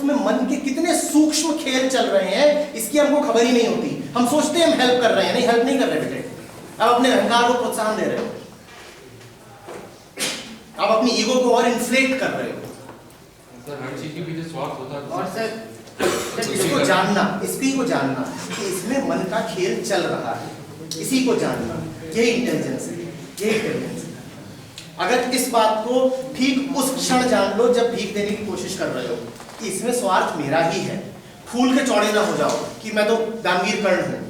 उसमें मन के कितने सूक्ष्म खेल चल रहे हैं इसकी हमको खबर ही नहीं होती। हम सोचते हैं हम हेल्प कर रहे हैं, नहीं, हेल्प नहीं कर रहे बेटे। आप अपने अहंकार को प्रोत्साहन दे रहे हो, आप अपनी ईगो को और इन्फ्लेट कर रहे हो। सर हर चीज के पीछे स्वार्थ होता है। और सर इसको जानना, इसी को जानना कि इसमें मन का खेल चल रहा है, इसी को जानना, यही इंटेलिजेंस है, यही इंटेलिजेंस है। अगर इस बात को ठीक उस क्षण जान लो जब भीख देने की कोशिश कर रहे हो कि इसमें स्वार्थ मेरा ही है, फूल के चौड़े ना हो जाओ कि मैं तो दानवीर कर्ण हूं।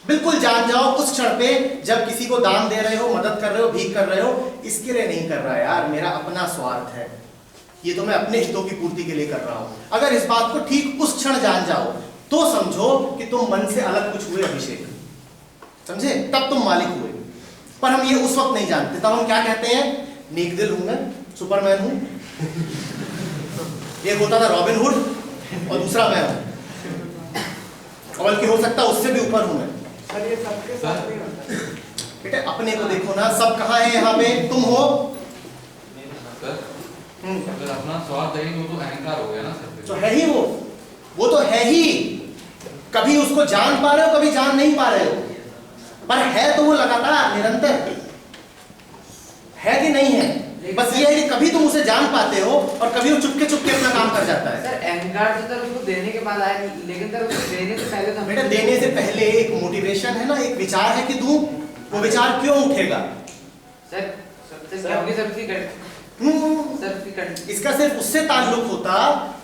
बिल्कुल जान जाओ उस क्षण पे जब किसी को दान दे रहे हो, मदद कर रहे हो, भीख कर रहे हो, इसके लिए नहीं कर रहा यार, मेरा अपना स्वार्थ है, ये तो मैं अपने हितों की पूर्ति के लिए कर रहा हूं। अगर इस बात को ठीक उस क्षण जान जाओ तो समझो कि तुम मन से अलग कुछ हुए अभिषेक, समझे, तब तुम मालिक हुए। पर हम ये उस वक्त नहीं जानते, तब हम क्या कहते हैं, नेक दिल हूं मैं, सुपरमैन हूं। एक होता था रॉबिन हुड और दूसरा मैं हूं, बल्कि हो सकता है उससे भी ऊपर हूं मैं। सर ये सबके साथ नहीं होता बेटे अपने को देखो ना, सब कहाँ है यहाँ पे, तुम हो। अगर अपना स्वार्थ है ही तो अहंकार हो गया ना सर। तो है ही वो तो है ही। कभी उसको जान पा रहे हो, कभी जान नहीं पा रहे हो, पर है तो वो लगातार निरंतर है कि नहीं है। बस ये है कि कभी तुम उसे जान पाते हो और कभी वो चुपके चुपके अपना काम कर जाता है। सर अहंकार तो सर उसको देने के बाद आया, लेकिन सर उसको देने से पहले तो बेटा देने से पहले एक मोटिवेशन है ना, एक विचार है कि दूं, वो विचार क्यों उठेगा। सर क्योंकि इसका सिर्फ उससे ताल्लुक होता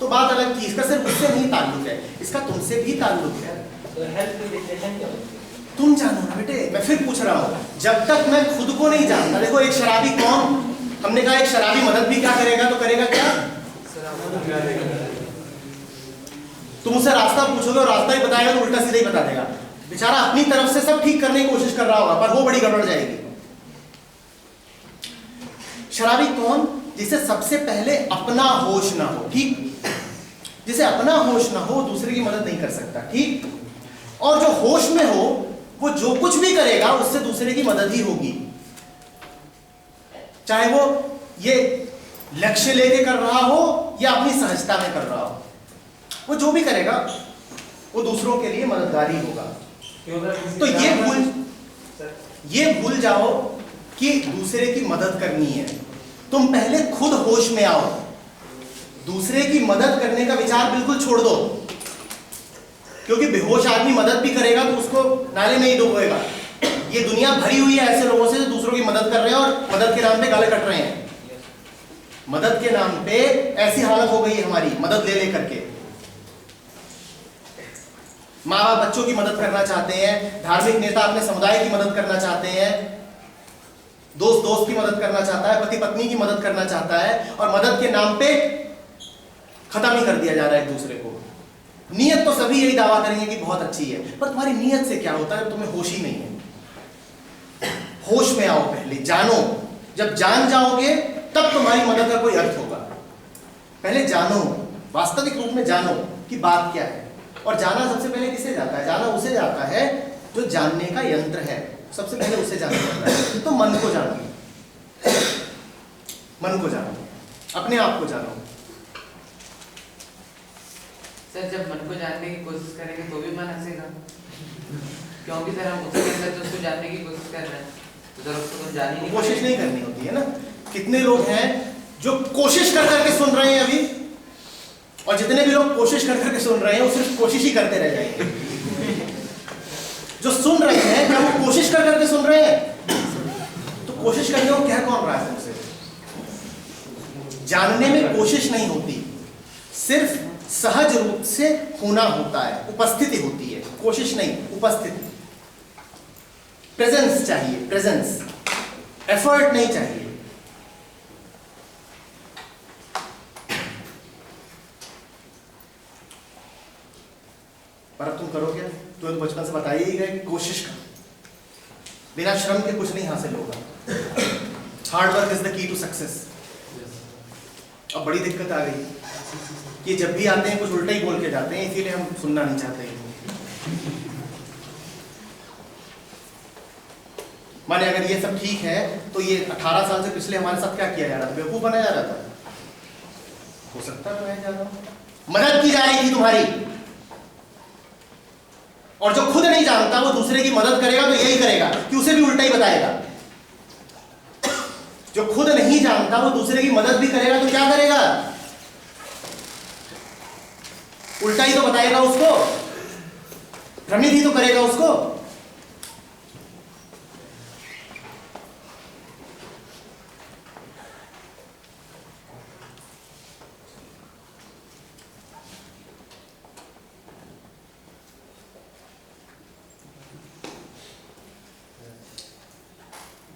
तो बात अलग थी, इसका सिर्फ उससे नहीं ताल्लुक है, इसका तुमसे भी ताल्लुक है। तो हेल्प की डिफिनेशन क्या होती है? तुम जानो ना बेटे, मैं फिर पूछ रहा हूं, जब तक मैं खुद को नहीं जानता। देखो एक शराबी कौन, हमने कहा एक शराबी मदद भी क्या करेगा, तो करेगा क्या, तुम उससे रास्ता पूछोगे और रास्ता ही बताएगा तो उल्टा सीधा ही बता देगा। बेचारा अपनी तरफ से सब ठीक करने की कोशिश कर रहा होगा, पर वो बड़ी गड़बड़ जाएगी। शराबी कौन, जिसे सबसे पहले अपना होश ना हो, ठीक, जिसे अपना होश ना हो दूसरे की मदद नहीं कर सकता, ठीक, और जो होश में हो वो जो कुछ भी करेगा उससे दूसरे की मदद ही होगी, चाहे वो ये लक्ष्य लेके कर रहा हो या अपनी सहजता में कर रहा हो, वो जो भी करेगा वो दूसरों के लिए मददगार ही होगा। तो ये भूल जाओ कि दूसरे की मदद करनी है, तुम पहले खुद होश में आओ, दूसरे की मदद करने का विचार बिल्कुल छोड़ दो, क्योंकि बेहोश आदमी मदद भी करेगा तो उसको नाले में ही डुबोएगा। ये दुनिया भरी हुई है ऐसे लोगों से जो दूसरों की मदद कर रहे हैं और मदद के नाम पे गाले कट रहे हैं। मदद के नाम पे ऐसी हालत हो गई है हमारी, मदद ले ले करके। माँ बाप बच्चों की मदद करना चाहते हैं, धार्मिक नेता अपने समुदाय की मदद करना चाहते हैं, दोस्त दोस्त की मदद करना चाहता है, पति पत्नी की मदद करना चाहता है, और मदद के नाम पे खत्म ही कर दिया जा रहा है एक दूसरे को। नीयत तो सभी यही दावा करेंगे कि बहुत अच्छी है, पर तुम्हारी नीयत से क्या होता है, तुम्हें होश ही नहीं है। होश में आओ पहले, जानो, जब जान जाओगे तब तुम्हारी मदद का कोई अर्थ होगा। पहले जानो, वास्तविक रूप में जानो कि बात क्या है। और जाना सबसे पहले किसे जाता है, जाना उसे जाता है जो जानने का यंत्र है, सबसे पहले उसे जाना जाता है। तो मन को जानो, मन को जानो, अपने आप को जानो। सर जब मन को जानने की कोशिश करेंगे तो भी मन हंसेगा, क्योंकि सर हम उसके अंदर तो उसको जानने की कोशिश कर रहे हैं, तो सर उसको तो जान ही नहीं, कोशिश नहीं करनी होती है ना। कितने लोग हैं जो कोशिश कर करके सुन रहे हैं अभी, और जितने भी लोग कोशिश कर करके सुन रहे हैं वो सिर्फ कोशिश ही करते रह जाएंगे। जो सुन रहे हैं क्या वो कोशिश कर करके सुन रहे हैं? तो कोशिश करने को कह कौन रहा है तुमसे? जानने में कोशिश नहीं होती, सिर्फ सहज रूप से होना होता है, उपस्थिति होती है, कोशिश नहीं, उपस्थिति, प्रेजेंस चाहिए, प्रेजेंस, एफर्ट नहीं चाहिए। पर अब तुम करो क्या? तुम्हें तो बचपन से बताइए ही गया कि कोशिश करो, बिना श्रम के कुछ नहीं हासिल होगा। Hard work is the key to success. अब बड़ी दिक्कत आ गई कि जब भी आते हैं कुछ उल्टा ही बोल के जाते हैं, इसीलिए हम सुनना नहीं चाहते। माने अगर ये सब ठीक है तो ये 18 साल से पिछले हमारे साथ क्या किया जा रहा था? बेवकूफ बनाया जा रहा था। हो सकता है मैं जा रहा हूं, मदद की जा रही थी तुम्हारी। और जो खुद नहीं जानता वो दूसरे की मदद करेगा तो यही करेगा कि उसे भी उल्टा ही बताएगा। जो खुद नहीं जानता वो दूसरे की मदद भी करेगा तो क्या करेगा? उल्टा ही तो बताएगा उसको, भ्रमित ही तो करेगा उसको।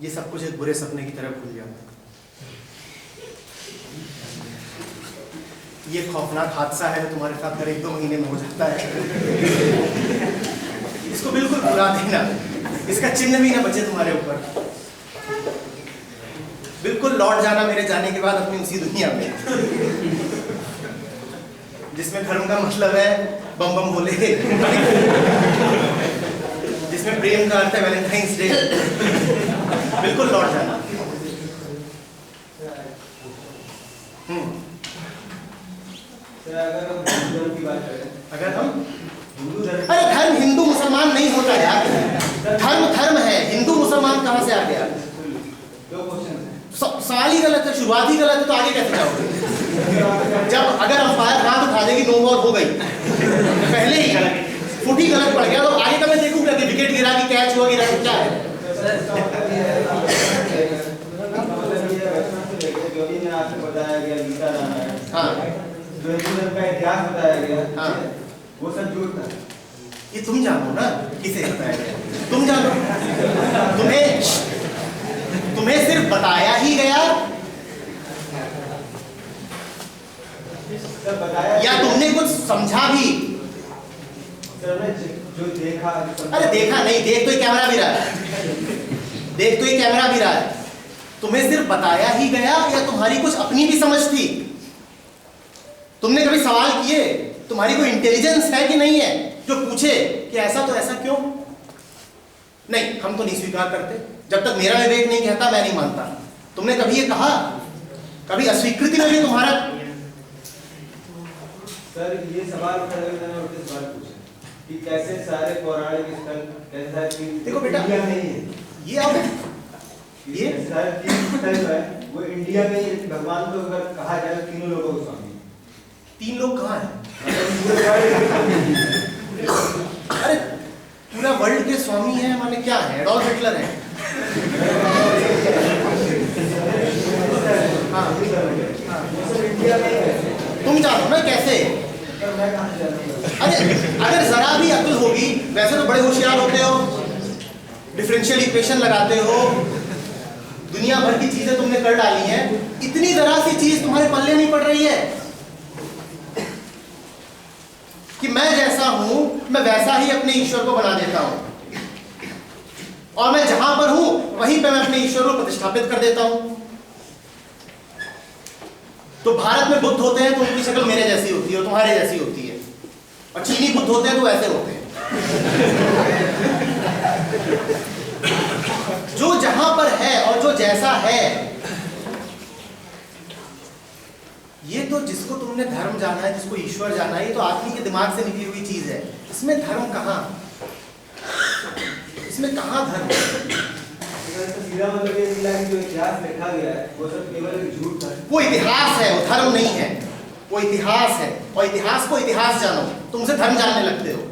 ये सब कुछ एक बुरे सपने की तरह भूल जाता है। ये खौफनाक हादसा है जो तुम्हारे साथ करीब 2 महीने में हो जाता है। इसको बिल्कुल भुला देना, इसका चिन्ह भी ना बचे तुम्हारे ऊपर। बिल्कुल लौट जाना मेरे जाने के बाद अपनी उसी दुनिया में जिसमें धर्म का मतलब है बम बम बोले, जिसमें प्रेम का अर्थ है वैलेंटाइंस डे। बिल्कुल लौट जाना। अगर हम हिंदू धर्म की बात करें, अगर हम हिंदू धर्म, अरे धर्म हिंदू मुसलमान नहीं होता यार, धर्म धर्म है, हिंदू मुसलमान कहां से आ गया? 2 क्वेश्चन है। सवाल ही गलत है, शुरुआत ही गलत है, तो आगे कैसे जाओगे? जब अगर अंपायर हाथ उठा देगी नो बॉल हो गई, पहले ही फुट ही गलत पड़ गया, तो आगे का मैं देखूंगा कि विकेट गिरा कि कैच हुआ, गिरा क्या है? जो भी ने आपको बताया गया गीता रामायण, हाँ, जो हिंदू धर्म का इतिहास बताया गया, हाँ। वो सब झूठ था। ये तुम जानो ना किसे बताया गया, तुम जानो। तुम्हें सिर्फ बताया ही गया सब बताया, या तुमने कुछ समझा भी? सबने जो देखा, अरे देखा नहीं, देख तो ये कैमरा भी रहा है, देख तो ये कैमरा भी रहा है। तुम्हें सिर्फ बताया ही गया या तुम्हारी कुछ अपनी भी समझ थी? तुमने कभी सवाल किए? तुम्हारी कोई इंटेलिजेंस है कि नहीं है जो पूछे कि ऐसा तो ऐसा क्यों? नहीं, हम तो नहीं स्वीकार करते, जब तक मेरा विवेक नहीं कहता मैं नहीं मानता। तुमने कभी ये कहा? कभी अस्वीकृति में भी तुम्हारा? सर ये सवाल उठाने में मैंने उल्टे सवाल पूछे कि कैसे सारे पौराणिक स्थल, कैसा कि देखो बेटा, इंडिया में ही है, ये अब ये सारे 3 स्थल जो है वो इंडिया में ही है। भगवान को अगर कहा जाए 3 लोगों को स्वामी, 3 लोग कहाँ हैं? मतलब अरे पूरा वर्ल्ड के स्वामी है माने क्या है? एडोल्फ हिटलर है? हाँ, इंडिया में ही है। तुम जानो ना कैसे? सर मैं कहाँ से जानूंगा? अरे अगर जरा भी अक्ल होगी, वैसे तो बड़े होशियार होते हो, डिफरेंशियल इक्वेशन लगाते हो, दुनिया भर की चीजें तुमने कर डाली हैं, इतनी जरा सी चीज तुम्हारे पल्ले नहीं पड़ रही है कि मैं जैसा हूं मैं वैसा ही अपने ईश्वर को बना देता हूं, और मैं जहां पर हूं वहीं पे मैं अपने ईश्वर को प्रतिष्ठापित कर देता हूं। तो भारत में बुद्ध होते हैं तो उनकी शक्ल मेरे जैसी होती है और तुम्हारे जैसी होती है, और चीनी बुद्ध होते हैं तो ऐसे होते हैं। जो जहां पर है और जो जैसा है, ये तो जिसको तुमने धर्म जाना है, जिसको ईश्वर जाना है, ये तो आदमी के दिमाग से निकली हुई चीज है। इसमें धर्म कहां? इसमें कहां धर्म? सीधा मतलब ये निकला कि जो इतिहास लिखा गया है वो सब केवल एक झूठ था। वो इतिहास है, वो धर्म नहीं है। वो इतिहास है, और इतिहास को इतिहास जानो, तुमसे धर्म जानने लगते हो।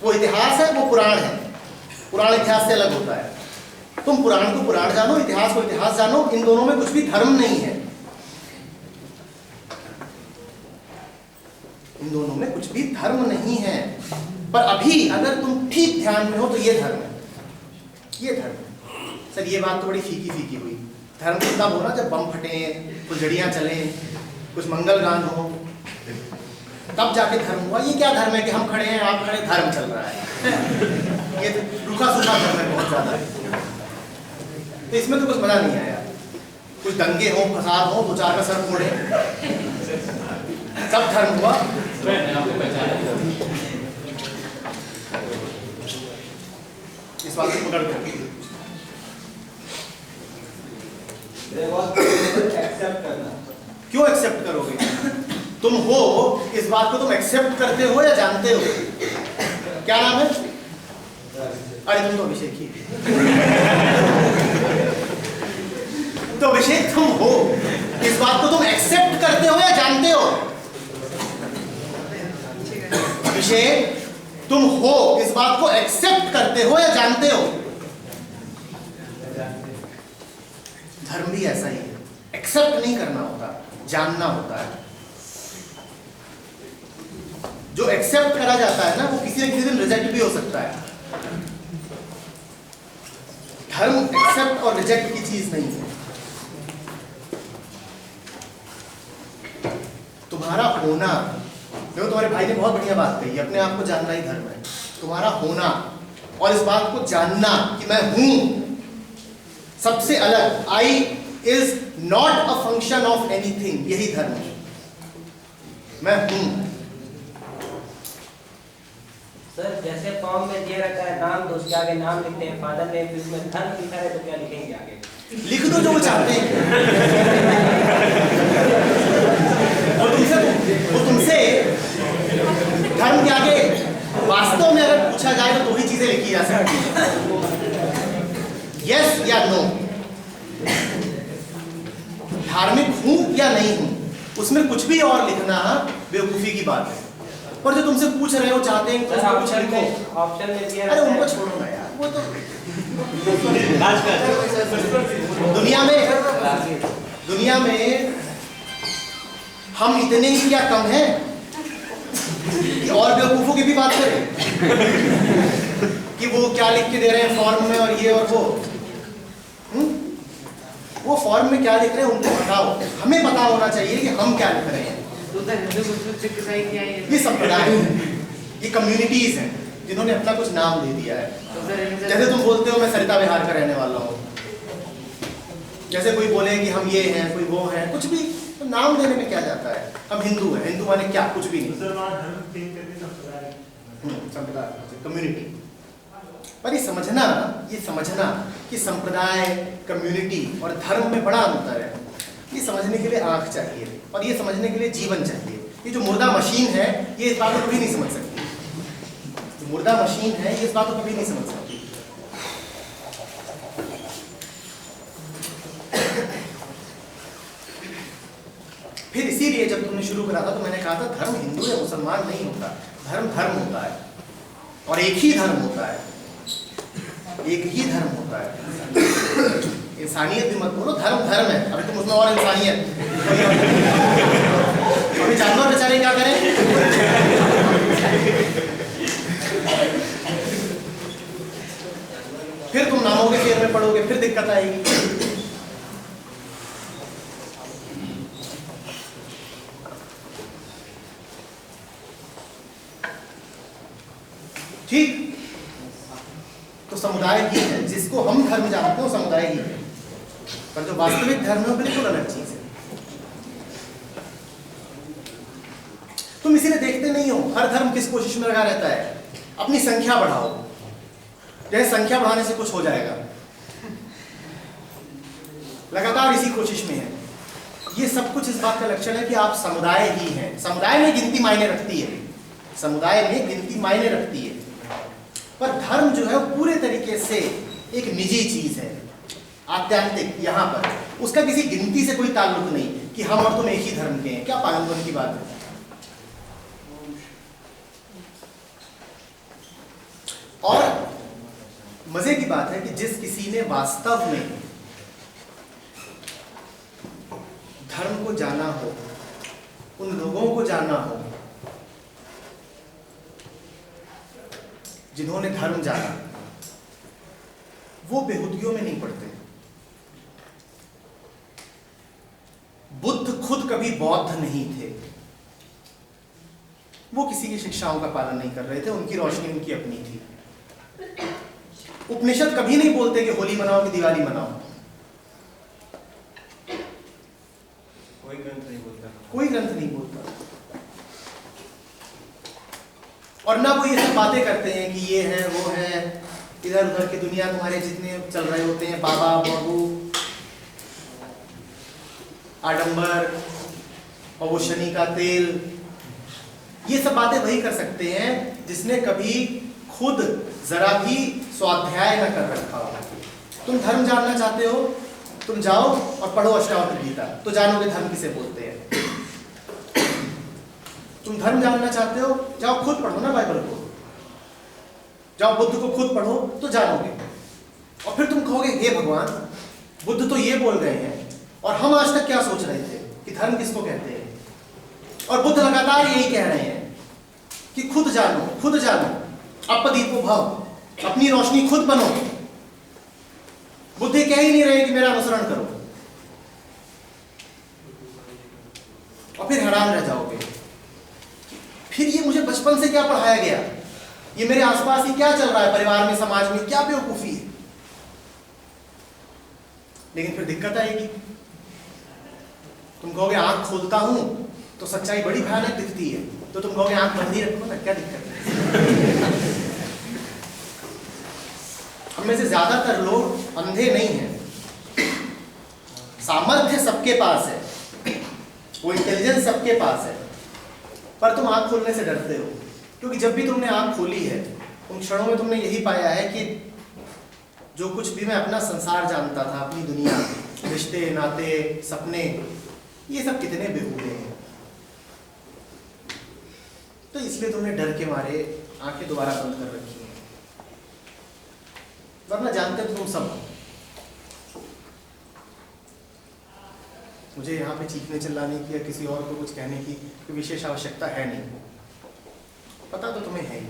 वो इतिहास है, वो पुराण है। पुराण इतिहास से अलग होता है। तुम पुराण को पुराण जानो, इतिहास को इतिहास जानो, इन दोनों में कुछ भी धर्म नहीं है। इन दोनों में कुछ भी धर्म नहीं है। पर अभी अगर तुम ठीक ध्यान में हो तो ये धर्म है, ये धर्म है। सर ये बात तो बड़ी फीकी फीकी हुई। धर्म तब हो ना जब बम फटे, फुलझड़ियां चले, कुछ मंगल गान हो, तब जाके धर्म हुआ। ये क्या धर्म है कि हम खड़े हैं, आप खड़े, धर्म चल रहा है? ये तो रूखा सूखा धर्म है बहुत ज्यादा। तो इसमें तो कुछ मजा नहीं आया। कुछ दंगे हो, फसाद हो, 2-4 का सर फोड़े, तब धर्म हुआ। इस बात को पकड़ कर एक्सेप्ट करना। क्यों एक्सेप्ट करोगे? तुम हो इस बात को तुम एक्सेप्ट करते हो या जानते हो? क्या नाम है? अरे तुम तो अभिषेक ही। तो अभिषेक तुम हो इस बात को तुम एक्सेप्ट करते हो या जानते हो? अभिषेक तुम हो इस बात को एक्सेप्ट करते हो या जानते हो? धर्म भी ऐसा ही है, एक्सेप्ट नहीं करना होता, जानना होता है। जो एक्सेप्ट करा जाता है ना वो किसी न किसी दिन रिजेक्ट भी हो सकता है। धर्म एक्सेप्ट और रिजेक्ट की चीज नहीं है। तुम्हारा होना, देखो तुम्हारे भाई ने बहुत बढ़िया बात कही, अपने आप को जानना ही धर्म है। तुम्हारा होना और इस बात को जानना कि मैं हूं सबसे अलग, I is not a function of anything, यही धर्म है। मैं हूं। सर जैसे फॉर्म में दिया रहता है नाम, तो उसके आगे नाम लिखते हैं, फादर नेम, फिर उसमें धर्म लिखा है, तो क्या लिखेंगे आगे? लिख दो जो वो चाहते हैं। वो तुमसे धर्म के आगे वास्तव में अगर पूछा जाए तो दो ही चीजें लिखी जा सकती हैं, यस या नो। धार्मिक हूं या नहीं हूं, उसमें कुछ भी और लिखना बेवकूफी की बात है। पर जो तुमसे पूछ रहे हो चाहते हैं सर ऑप्शन में दिया अरे रहता उनको है। छोड़ो ना यार, वो तो दुनिया में हम इतने ही क्या कम हैं कि और बेवकूफों की भी बात करें कि वो क्या लिख के दे रहे हैं फॉर्म में और ये और वो फॉर्म में क्या लिख रहे हैं उनको बताओ। हमें पता होना चाहिए कि हम क्या लिख रहे हैं। तो उधर हिंदू मुस्लिम सिख ईसाई क्या है? ये संप्रदाय है, ये कम्युनिटीज हैं जिन्होंने अपना कुछ नाम दे दिया है। तो उधर जैसे तुम बोलते हो मैं सरिता विहार का रहने वाला हूँ, जैसे कोई बोले कि हम ये हैं, कोई वो हैं, कुछ भी तो नाम देने में क्या जाता है। हम हिंदू हैं, हिंदू माने क्या? कुछ भी नहीं, संप्रदाय, कम्युनिटी। पर ये समझना कि संप्रदाय, कम्युनिटी और धर्म में बड़ा अंतर है, ये समझने के लिए आंख चाहिए और ये समझने के लिए जीवन चाहिए। ये जो मुर्दा मशीन है ये इस बात को कभी नहीं समझ सकती। जो मुर्दा मशीन है ये इस बात को कभी नहीं समझ सकती। फिर इसीलिए जब तुमने शुरू करा था तो मैंने कहा था धर्म हिंदू या मुसलमान नहीं होता, धर्म धर्म होता है और एक ही धर्म होता है, एक ही धर्म होता है। इंसानियत भी मत बोलो, धर्म धर्म है। अभी तुम उसमें और इंसानियत, अभी जानवर बेचारे क्या करें। फिर तुम नामों के फेर में पढ़ोगे, फिर दिक्कत आएगी। ठीक, तो समुदाय ही है जिसको हम धर्म जानते हो, समुदाय ही है। पर जो वास्तविक धर्म है बिल्कुल अलग चीज है। तुम इसीलिए देखते नहीं हो हर धर्म किस कोशिश में लगा रहता है, अपनी संख्या बढ़ाओ, जैसे संख्या बढ़ाने से कुछ हो जाएगा, लगातार इसी कोशिश में है। ये सब कुछ इस बात का लक्षण है कि आप समुदाय ही हैं। समुदाय में गिनती मायने रखती है, समुदाय में गिनती मायने रखती है, पर धर्म जो है वो पूरे तरीके से एक निजी चीज है, आध्यात्मिक। यहाँ पर उसका किसी गिनती से कोई ताल्लुक नहीं कि हम और तुम एक ही धर्म के हैं। क्या पागलपन की बात है। और मजे की बात है कि जिस किसी ने वास्तव में धर्म को जाना हो, उन लोगों को जाना हो जिन्होंने धर्म जाना, वो बेहुदियों में नहीं पड़ते। बुद्ध खुद कभी बौद्ध नहीं थे, वो किसी की शिक्षाओं का पालन नहीं कर रहे थे, उनकी रोशनी उनकी अपनी थी। उपनिषद कभी नहीं बोलते कि होली मनाओ कि दिवाली मनाओ, कोई ग्रंथ नहीं बोलता, कोई ग्रंथ नहीं बोलता। और ना वो ये सब बातें करते हैं कि ये है वो है, इधर उधर की दुनिया तुम्हारे जितने चल रहे होते हैं, बाबा बाबू, आडंबर और वो शनि का तेल, ये सब बातें वही कर सकते हैं जिसने कभी खुद जरा भी स्वाध्याय न कर रखा हो। तुम धर्म जानना चाहते हो, तुम जाओ और पढ़ो अष्टावक्र गीता, तो जानोगे धर्म किसे बोलते हैं। तुम धर्म जानना चाहते हो, जाओ खुद पढ़ो ना बाइबल को, जाओ बुद्ध को खुद पढ़ो तो जानोगे। और फिर तुम कहोगे हे भगवान, बुद्ध तो ये बोल गए हैं और हम आज तक क्या सोच रहे थे कि धर्म किसको कहते हैं। और बुद्ध लगातार यही कह रहे हैं कि खुद जानो, खुद जानो, अपदीपो भव, अपनी रोशनी खुद बनो। बुद्ध कह ही नहीं रहे कि मेरा अनुसरण करो, और फिर हैरान रह जाओगे फिर ये मुझे बचपन से क्या पढ़ाया गया, ये मेरे आसपास ही क्या चल रहा है, परिवार में, समाज में क्या बेवकूफी है। लेकिन फिर दिक्कत आएगी, तुम कहोगे आंख खोलता हूं तो सच्चाई बड़ी भयानक दिखती है, तो तुम कहोगे आंख बंद ही रखो ना, क्या दिक्कत है। हम में से ज्यादातर लोग अंधे नहीं हैं, सामर्थ्य सबके पास है, वो इंटेलिजेंस सबके पास है, पर तुम आंख खोलने से डरते हो। क्योंकि जब भी तुमने आंख खोली है उन क्षणों में तुमने यही पाया है कि जो कुछ भी मैं अपना संसार जानता था, अपनी दुनिया, रिश्ते, नाते, सपने, ये सब कितने बेहूदे हैं। तो इसलिए तुमने डर के मारे आंखें दोबारा बंद कर रखी हैं, वरना जानते तो तुम सब हो। मुझे यहाँ पे चीखने चिल्लाने की या किसी और को कुछ कहने की कोई विशेष आवश्यकता है नहीं, पता तो तुम्हें है ही।